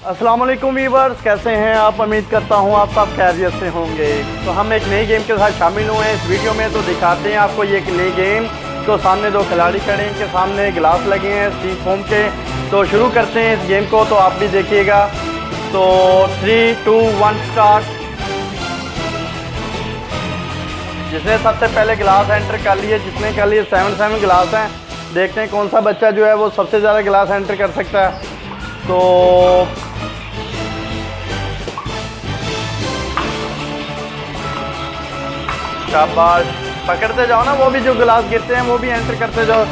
अस्सलाम वालेकुम वीवर्स, कैसे हैं आप। उम्मीद करता हूं आप सब खैरियत से होंगे। तो हम एक नई गेम के साथ शामिल हुए हैं इस वीडियो में। तो दिखाते हैं आपको ये एक नई गेम। तो सामने दो खिलाड़ी खड़े हैं, इनके सामने गिलास लगे हैं स्टील फोम के। तो शुरू करते हैं इस गेम को, तो आप भी देखिएगा। तो 3, 2, 1 स्टार्ट। जिसने सबसे पहले गिलास एंटर कर लिए, जिसने कर लिए 7 गिलास हैं। देखते हैं कौन सा बच्चा जो है वो सबसे ज़्यादा गिलास एंटर कर सकता है। तो शाबाश, पकड़ते जाओ ना, वो भी जो गिलास गिरते हैं वो भी एंटर करते जाओ।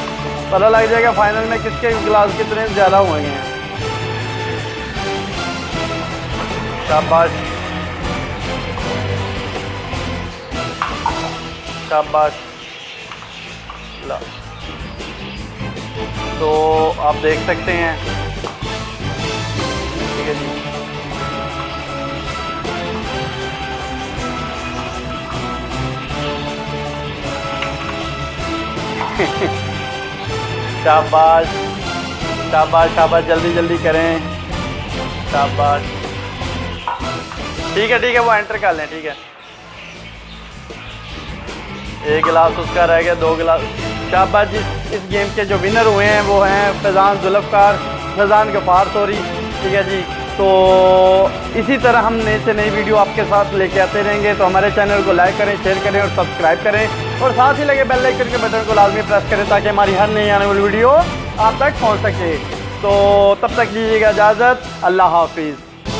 पता लग जाएगा फाइनल में किसके गिलास कितने ज़्यादा हुए हैं। शाबाश शाबाश। तो आप देख सकते हैं, ठीक है जी। शाबाश शाबाश शाबाश, जल्दी जल्दी करें। शाबाश, ठीक है वो एंटर कर लें, ठीक है। एक गिलास उसका रह गया, 2 गिलास। शाबाश जी। इस गेम के जो विनर हुए हैं वो हैं फैज़ान गफ़ार, सॉरी, ठीक है जी। तो इसी तरह हम नई से नई वीडियो आपके साथ लेके आते रहेंगे। तो हमारे चैनल को लाइक करें, शेयर करें और सब्सक्राइब करें, और साथ ही लगे बेल आइकन के बटन को लाजमी प्रेस करें ताकि हमारी हर नई आने वाली वीडियो आप तक पहुंच सके। तो तब तक लीजिएगा इजाज़त। अल्लाह हाफिज़।